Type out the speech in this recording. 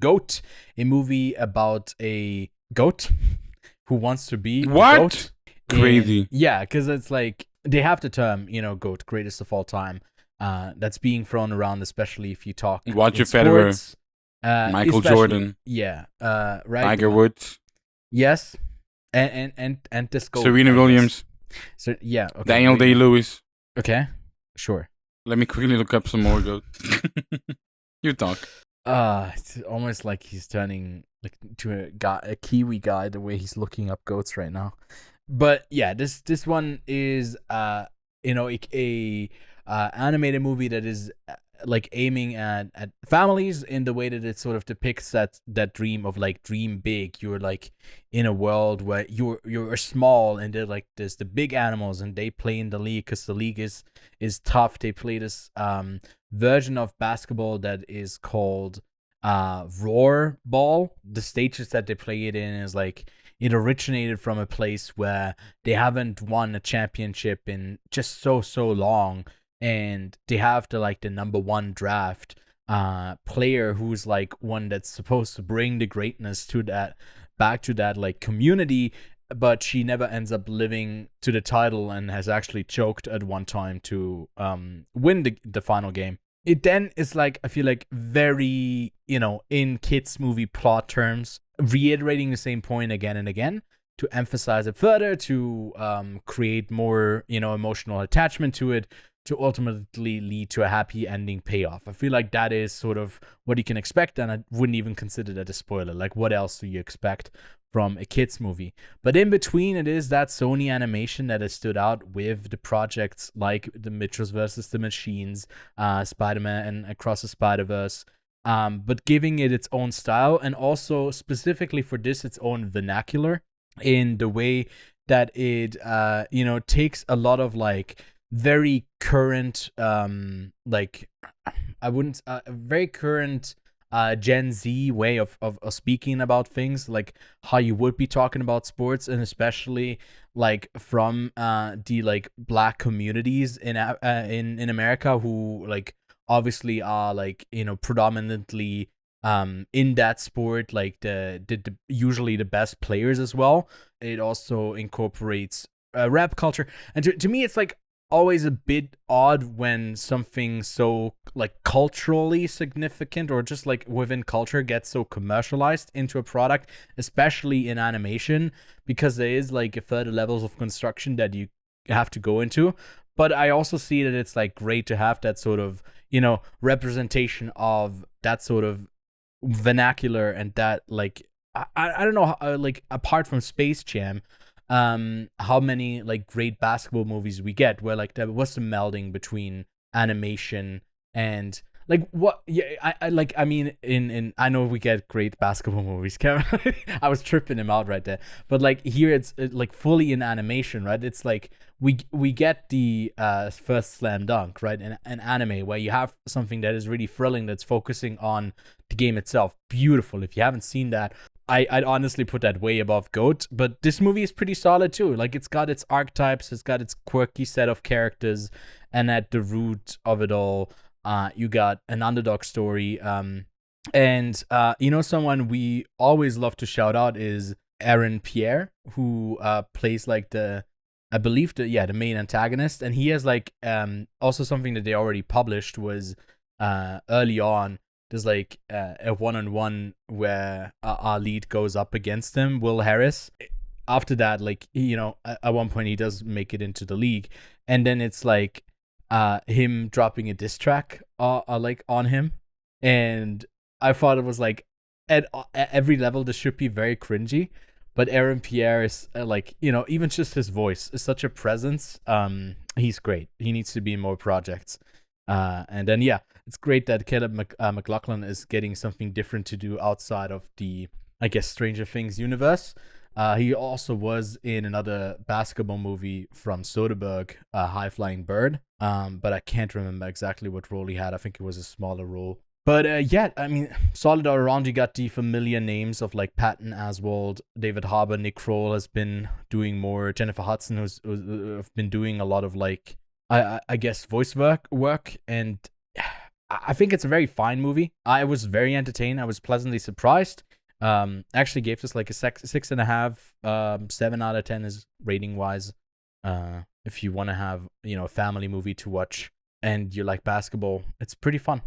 Goat, a movie about a goat who wants to be a What? goat. Crazy. Yeah, because it's like they have the term, GOAT, greatest of all time. That's being thrown around, especially if you talk Roger in sports. Michael especially- Jordan. Yeah. Right. Tiger Woods. Yes. And this goat. Serena I guess. Williams. So yeah. Okay. Daniel great. Day-Lewis. Okay. Sure. Let me quickly look up some more goats. You talk. It's almost like he's turning like to a Kiwi guy the way he's looking up goats right now. But yeah, this one is a animated movie that is like aiming at families in the way that it sort of depicts that dream of like dream big. You're like in a world where you're small and they're like there's the big animals and they play in the league because the league is tough. They play this version of basketball that is called roarball. The stages that they play it in is like it originated from a place where they haven't won a championship in just so long, and they have the number one draft player who's like one that's supposed to bring the greatness to that back to that like community, but she never ends up living to the title and has actually choked at one time to win the final game. It then is like, I feel like very, in kids movie plot terms, reiterating the same point again and again to emphasize it further, to create more, emotional attachment to it, to ultimately lead to a happy ending payoff. I feel like that is sort of what you can expect, and I wouldn't even consider that a spoiler. Like, what else do you expect from a kids movie? But in between, it is that Sony animation that has stood out with the projects like the Mitchells versus the Machines, Spider-Man and Across the Spider-Verse, but giving it its own style, and also specifically for this, its own vernacular in the way that it, takes a lot of like very current, like I wouldn't, very current Gen Z way of speaking about things, like how you would be talking about sports, and especially like from the like black communities in America, who like obviously are like predominantly in that sport, like the usually the best players as well. It also incorporates rap culture, and to me it's like always a bit odd when something so like culturally significant or just like within culture gets so commercialized into a product, especially in animation, because there is like further levels of construction that you have to go into. But I also see that it's like great to have that sort of representation of that sort of vernacular, and that like I don't know, like apart from Space Jam, how many like great basketball movies we get where like there was some melding between animation and like what I mean in I know we get great basketball movies. I was tripping him out right there, but like here it's like fully in animation, right? It's like we get the first slam dunk, right, in an anime where you have something that is really thrilling, that's focusing on the game itself. Beautiful. If you haven't seen that, I'd honestly put that way above GOAT, but this movie is pretty solid too. Like, it's got its archetypes, it's got its quirky set of characters, and at the root of it all, you got an underdog story. And someone we always love to shout out is Pierre, who plays like the main antagonist, and he has like also something that they already published was early on. There's like a one-on-one where our lead goes up against him, Will Harris. After that, like, at one point he does make it into the league, and then it's like him dropping a diss track like on him, and I thought it was like at every level this should be very cringy, but Pierre is like, even just his voice is such a presence. He's great. He needs to be in more projects. And then, yeah, it's great that McLaughlin is getting something different to do outside of the, I guess, Stranger Things universe. He also was in another basketball movie from Soderbergh, High Flying Bird. But I can't remember exactly what role he had. I think it was a smaller role. But yeah, I mean, solid all around. You got the familiar names of like Patton, Oswalt, David Harbour, Nick Kroll has been doing more. Jenifer Hudson, who's been doing a lot of like, I guess, voice work, and I think it's a very fine movie. I was very entertained. I was pleasantly surprised. Actually gave this like a 6.5. 7 out of 10 is rating wise. If you want to have a family movie to watch and you like basketball, it's pretty fun.